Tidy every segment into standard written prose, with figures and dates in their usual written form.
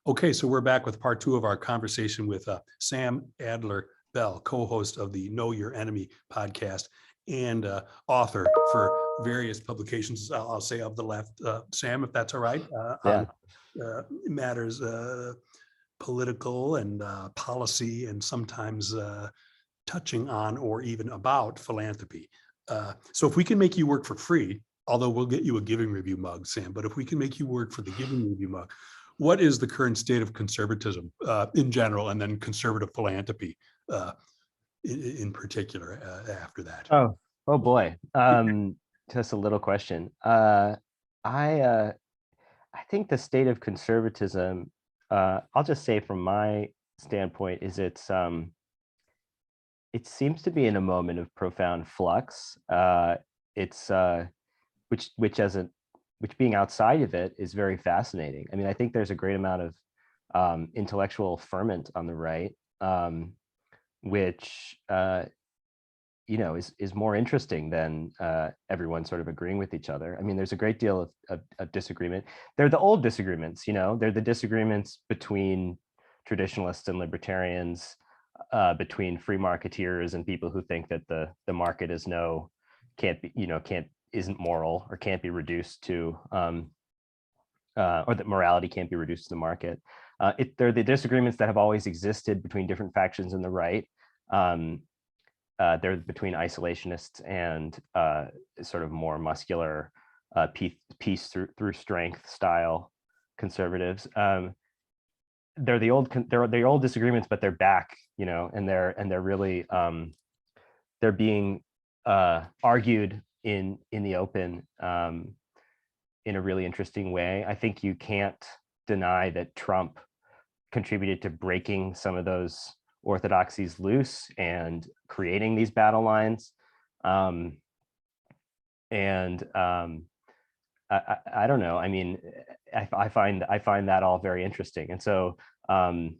Okay, so we're back with part two of our conversation with Sam Adler-Bell, co-host of the Know Your Enemy podcast and author for various publications, I'll say of the left, Sam, if that's all right, on matters political and policy, and sometimes touching on or even about philanthropy. So if we can make you work for free, although we'll get you a Giving Review mug, Sam, but if we can make you work for the Giving Review mug, what is the current state of conservatism in general, and then conservative philanthropy in particular after that? Oh boy. Just a little question. I think the state of conservatism, I'll just say from my standpoint, is it seems to be in a moment of profound flux. Which being outside of it is very fascinating. I mean, I think there's a great amount of intellectual ferment on the right, which is more interesting than everyone sort of agreeing with each other. I mean, there's a great deal of disagreement. They're the old disagreements, they're the disagreements between traditionalists and libertarians, between free marketeers and people who think that the market isn't moral or can't be reduced to, or that morality can't be reduced to the market. They're the disagreements that have always existed between different factions in the right. They're between isolationists and sort of more muscular peace through strength style conservatives. They're the old disagreements, but they're back, and they're really they're being argued in the open in a really interesting way. I think you can't deny that Trump contributed to breaking some of those orthodoxies loose and creating these battle lines. I don't know. I mean, I find that all very interesting. And so and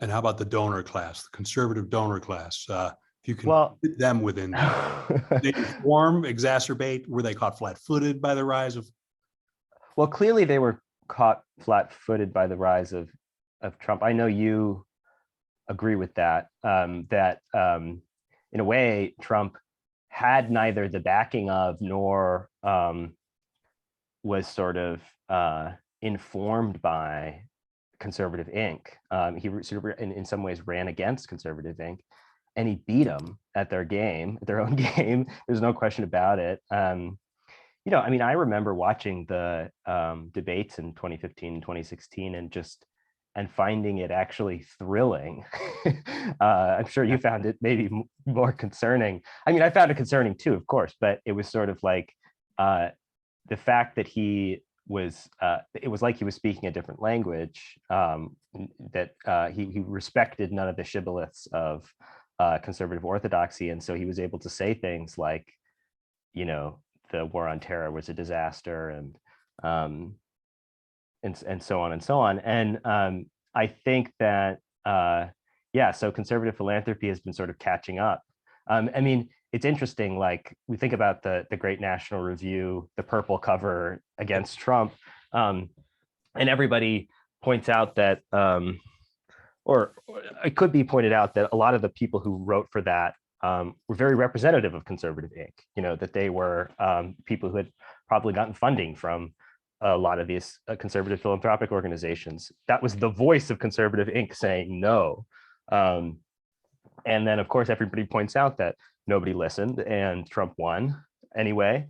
how about the donor class, the conservative donor class? If you can fit them within, they inform, exacerbate, were they caught flat-footed by the rise of? Well, clearly they were caught flat-footed by the rise of Trump. I know you agree with that, that in a way, Trump had neither the backing of nor was sort of informed by Conservative Inc. He sort of in some ways ran against Conservative Inc. and he beat them at their own game. There's no question about it. I mean, I remember watching the debates in 2015 and 2016 and finding it actually thrilling. I'm sure you found it maybe more concerning. I mean, I found it concerning too, of course, but it was sort of like the fact that it was like he was speaking a different language, that he respected none of the shibboleths of conservative orthodoxy. And so he was able to say things like, the war on terror was a disaster, and so on and so on. And I think that, so conservative philanthropy has been sort of catching up. I mean, it's interesting, like we think about the Great National Review, the purple cover against Trump, and everybody points out that, or it could be pointed out that a lot of the people who wrote for that were very representative of Conservative Inc. That they were people who had probably gotten funding from a lot of these conservative philanthropic organizations. That was the voice of Conservative Inc. saying no. And then, of course, everybody points out that nobody listened and Trump won anyway.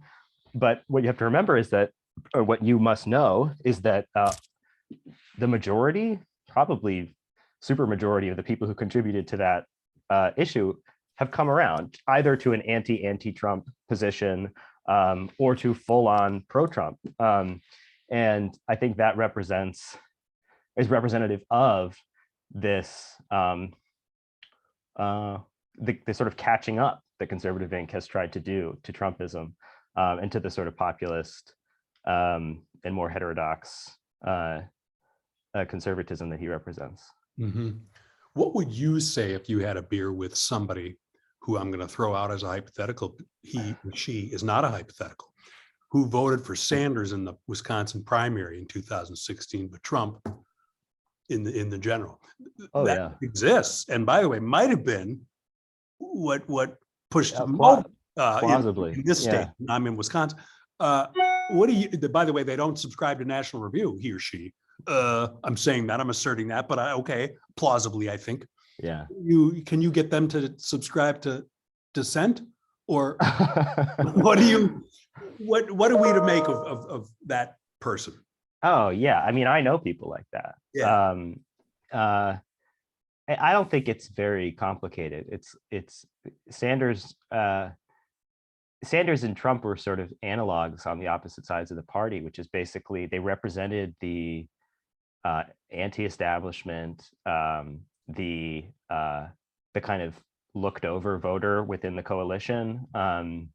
But what you have to remember is that, or what you must know, is that the majority, probably super majority of the people who contributed to that issue have come around either to an anti-Trump position or to full-on pro-Trump. And I think that is representative of this, the sort of catching up that Conservative Inc. has tried to do to Trumpism and to the sort of populist and more heterodox conservatism that he represents. Mm-hmm. What would you say if you had a beer with somebody who I'm going to throw out as a hypothetical, he or she is not a hypothetical, who voted for Sanders in the Wisconsin primary in 2016, but Trump in the general. Oh That yeah. exists, and by the way, might have been what pushed the Pla- most plausibly. in this state. Yeah. I'm in Wisconsin. What do you? By the way, they don't subscribe to National Review. He or she. I'm saying that. I'm asserting that, but okay, plausibly, I think. Yeah. Can you get them to subscribe to Dissent, or what do you? What are we to make of that person? Oh yeah. I mean, I know people like that. Yeah. Uh, I don't think it's very complicated. It's Sanders. Sanders and Trump were sort of analogs on the opposite sides of the party, which is basically they represented the anti-establishment, the kind of looked over voter within the coalition, and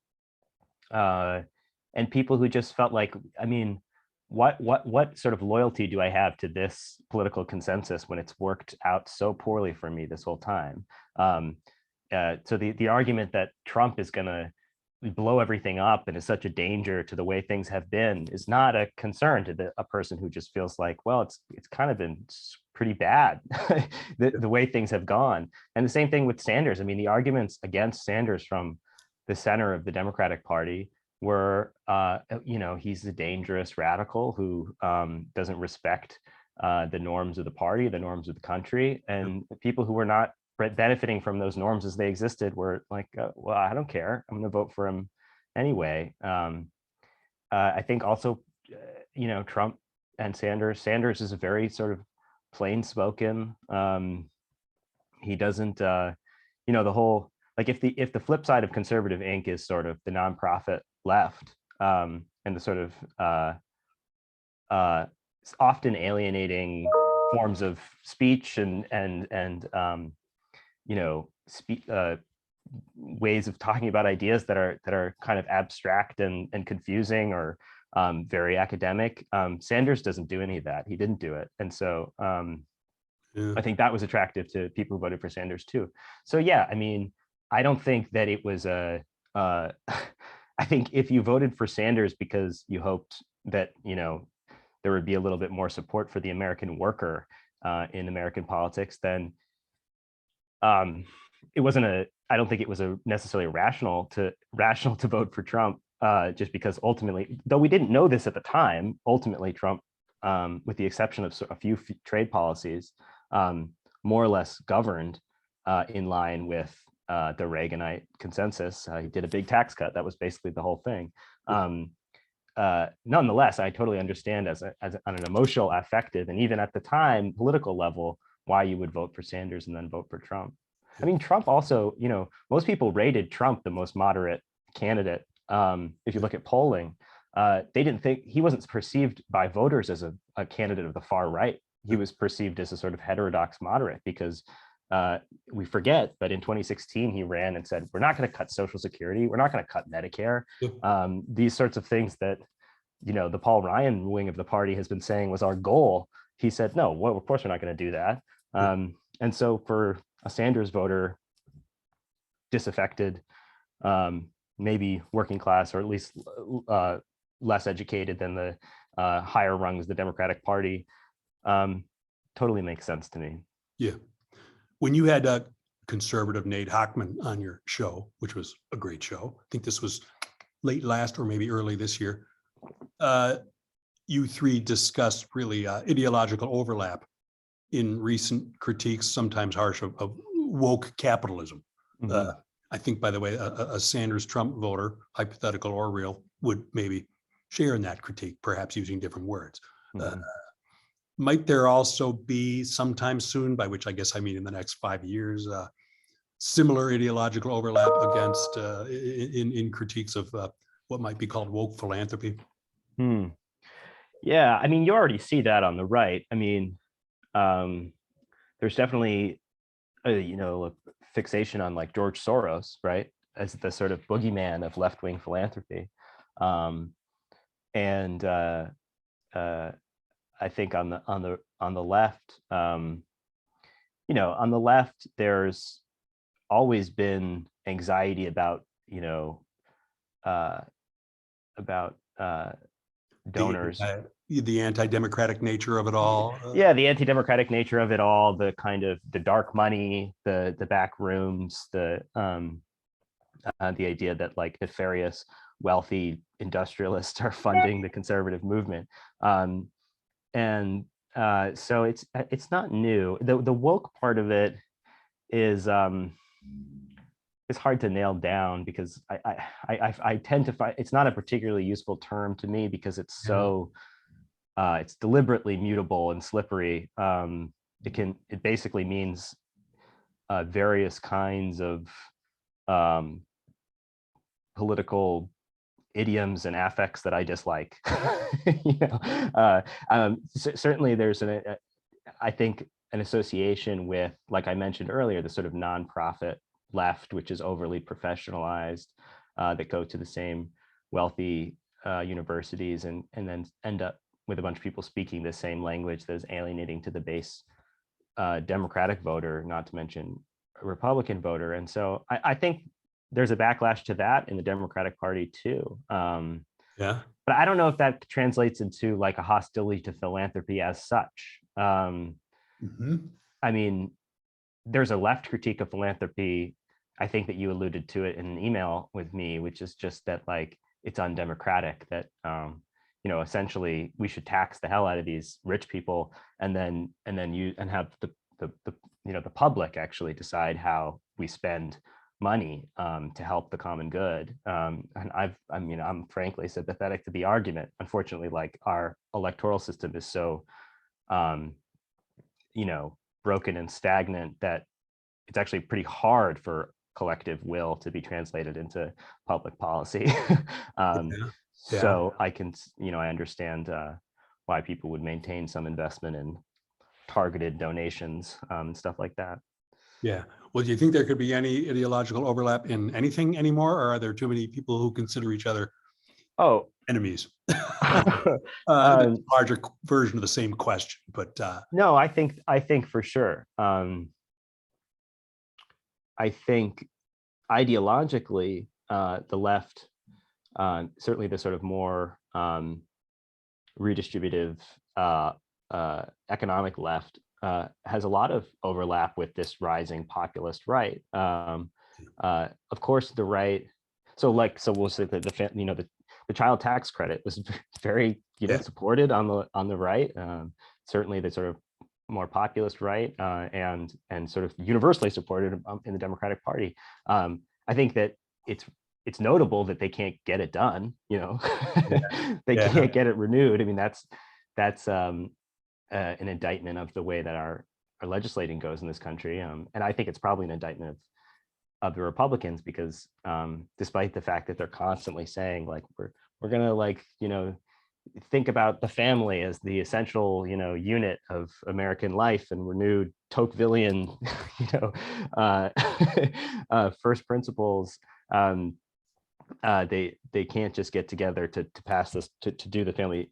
people who just felt like, I mean, what sort of loyalty do I have to this political consensus when it's worked out so poorly for me this whole time? So the argument that Trump is going to blow everything up and is such a danger to the way things have been is not a concern to a person who just feels like, well, it's kind of been pretty bad the way things have gone. And the same thing with Sanders. I mean, the arguments against Sanders from the center of the Democratic Party were, he's a dangerous radical who doesn't respect the norms of the party, the norms of the country, and people who were not benefiting from those norms as they existed were like, well, I don't care, I'm going to vote for him anyway. I think also, Trump and Sanders is a very sort of plain spoken. He doesn't, the whole, like if the flip side of conservative Inc. is sort of the nonprofit left, and the sort of often alienating forms of speech and ways of talking about ideas that are kind of abstract and confusing or very academic. Sanders doesn't do any of that. He didn't do it. And so I think that was attractive to people who voted for Sanders too. So yeah, I mean, I don't think that it was I think if you voted for Sanders because you hoped that, there would be a little bit more support for the American worker in American politics, then it wasn't I don't think it was necessarily rational to vote for Trump, just because ultimately, though we didn't know this at the time, ultimately Trump, with the exception of a few trade policies, more or less governed in line with the Reaganite consensus. He did a big tax cut. That was basically the whole thing. Nonetheless, I totally understand as on an emotional, affective, and even at the time, political level, why you would vote for Sanders and then vote for Trump. I mean, Trump also, most people rated Trump the most moderate candidate. If you look at polling, they didn't think he wasn't perceived by voters as a candidate of the far right. He was perceived as a sort of heterodox moderate because we forget, but in 2016, he ran and said, we're not going to cut Social Security. We're not going to cut Medicare. These sorts of things that, the Paul Ryan wing of the party has been saying was our goal. He said, no, well, of course, we're not going to do that. And so for a Sanders voter, disaffected, maybe working class, or at least less educated than the higher rungs of the Democratic Party, totally makes sense to me. Yeah. When you had conservative Nate Hartmann on your show, which was a great show, I think this was late last or maybe early this year, you three discussed really ideological overlap in recent critiques, sometimes harsh, of woke capitalism. Mm-hmm. I think, by the way, a Sanders-Trump voter, hypothetical or real, would maybe share in that critique, perhaps using different words. Mm-hmm. Might there also be sometime soon, by which I guess I mean in the next 5 years, similar ideological overlap against in critiques of what might be called woke philanthropy? Yeah, I mean, you already see that on the right. I mean, there's definitely a fixation on like George Soros, right, as the sort of boogeyman of left-wing philanthropy. And I think on the left, on the left, there's always been anxiety about donors. The anti-democratic nature of it all. Yeah, the anti-democratic nature of it all, the kind of the dark money, the back rooms, the idea that like nefarious, wealthy industrialists are funding the conservative movement, and so it's not new. The woke part of it is it's hard to nail down because I tend to find it's not a particularly useful term to me because it's so it's deliberately mutable and slippery. It basically means various kinds of political idioms and affects that I dislike. Certainly there's I think an association with, like I mentioned earlier, the sort of nonprofit left, which is overly professionalized, that go to the same wealthy universities and then end up with a bunch of people speaking the same language that is alienating to the base Democratic voter, not to mention a Republican voter. And so I think there's a backlash to that in the Democratic Party too. Yeah. But I don't know if that translates into like a hostility to philanthropy as such. I mean, there's a left critique of philanthropy. I think that you alluded to it in an email with me, which is just that like it's undemocratic, that essentially we should tax the hell out of these rich people and then have the public actually decide how we spend money to help the common good. And I'm frankly sympathetic to the argument. Unfortunately, like our electoral system is so broken and stagnant that it's actually pretty hard for collective will to be translated into public policy. So I can, I understand why people would maintain some investment in targeted donations and stuff like that. Yeah. Well, do you think there could be any ideological overlap in anything anymore, or are there too many people who consider each other enemies? Larger version of the same question, but no, I think for sure. I think ideologically, the left, certainly the sort of more redistributive economic left, has a lot of overlap with this rising populist right. Of course, the right. So we'll say that the child tax credit was very supported on the right. Certainly the sort of more populist right, and sort of universally supported in the Democratic Party. I think that it's notable that they can't get it done. They can't get it renewed. I mean, that's an indictment of the way that our legislating goes in this country, and I think it's probably an indictment of the Republicans because despite the fact that they're constantly saying like we're gonna think about the family as the essential unit of American life and renewed Tocquevillian first principles, they can't just get together to pass this to do the family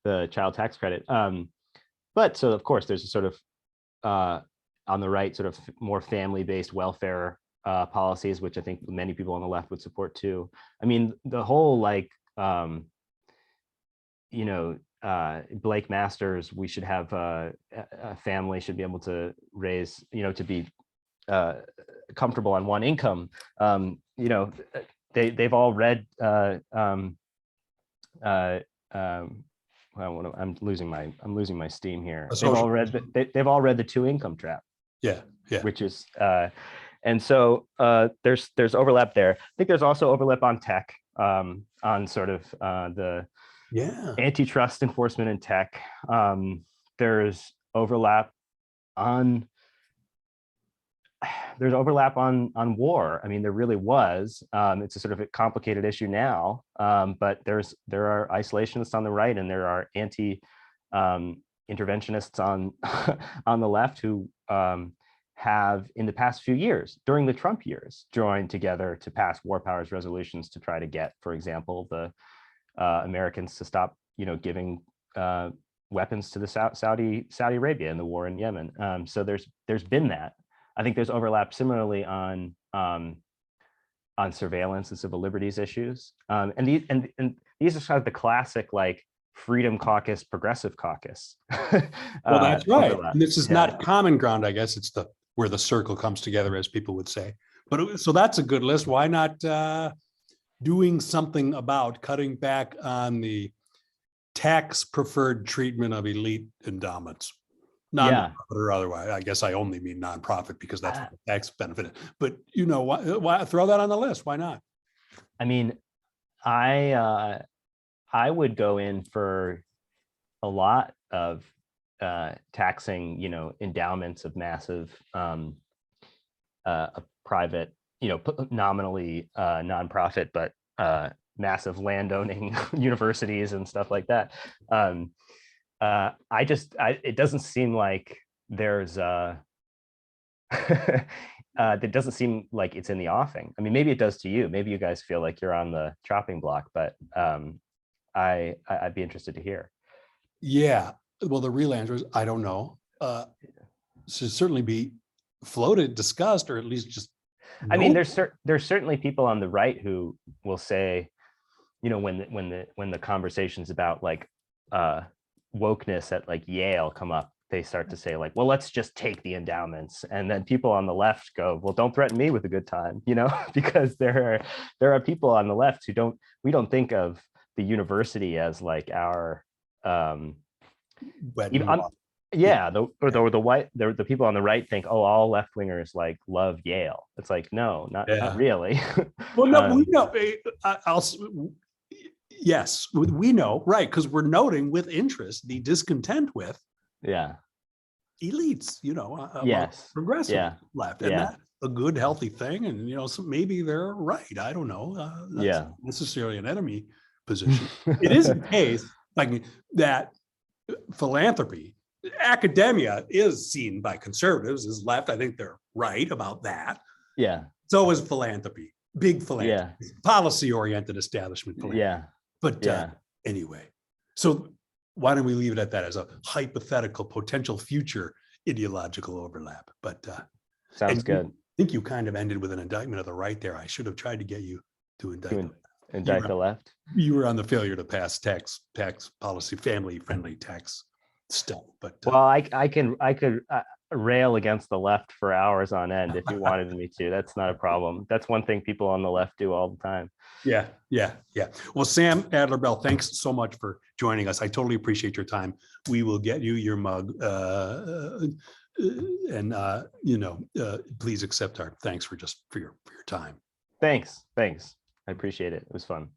the child tax credit. But so of course there's a sort of on the right sort of more family-based welfare policies, which I think many people on the left would support too. I mean, the whole Blake Masters, we should have a family should be able to raise, to be comfortable on one income. They've all read I'm losing my steam here. They've all read the two income trap. Yeah. Which is and so there's overlap there. I think there's also overlap on tech, on sort of the antitrust enforcement in tech. There's overlap on war. I mean, there really was. It's a sort of a complicated issue now, but there are isolationists on the right and there are interventionists on the left who have in the past few years, during the Trump years, joined together to pass war powers resolutions to try to get, for example, the Americans to stop, giving weapons to the Saudi Arabia in the war in Yemen. So there's been that. I think there's overlap similarly on surveillance and civil liberties issues, and these these are sort of the classic like Freedom Caucus, Progressive Caucus. Well, that's right. overlap. And this is Yeah. not common ground, I guess. It's the where the circle comes together, as people would say. But so that's a good list. Why not doing something about cutting back on the tax preferred treatment of elite endowments? Yeah. Nonprofit or otherwise. I guess I only mean nonprofit because that's what the tax benefit. But you know, why throw that on the list? Why not? I mean, I would go in for a lot of taxing, you know, endowments of massive private, you know, nominally nonprofit, but massive landowning universities and stuff like that. It doesn't seem like there's it doesn't seem like it's in the offing. I mean, maybe it does to you. Maybe you guys feel like you're on the chopping block, but I'd be interested to hear. Yeah. Well, the real answer is I don't know. Should certainly be floated, discussed, or at least just. I mean, there's certainly people on the right who will say, you know, when the conversations about like wokeness at like Yale come up, they start to say like, well, let's just take the endowments, and then people on the left go, well, don't threaten me with a good time, you know, because there are people on the left who we don't think of the university as like our yeah, the people on the right think, oh, all left wingers like love Yale. It's like, no, not really. Well, no, we know. Yes, we know, right? Because we're noting with interest the discontent with elites, you know, progressive left, and that's a good, healthy thing. And you know, so maybe they're right. I don't know. That's not necessarily an enemy position. It is the case, like that philanthropy, academia is seen by conservatives as left. I think they're right about that. Yeah. So is philanthropy, big philanthropy, policy-oriented establishment philanthropy. But anyway, so why don't we leave it at that as a hypothetical potential future ideological overlap? But sounds good. I think you kind of ended with an indictment of the right there. I should have tried to get you to indict the left. You were on the failure to pass tax policy, family-friendly tax stuff. But well, I could rail against the left for hours on end if you wanted me to. That's not a problem. That's one thing people on the left do all the time. Yeah. Well, Sam Adler-Bell, thanks so much for joining us. I totally appreciate your time. We will get you your mug, and please accept our thanks for your time. Thanks. I appreciate it. It was fun.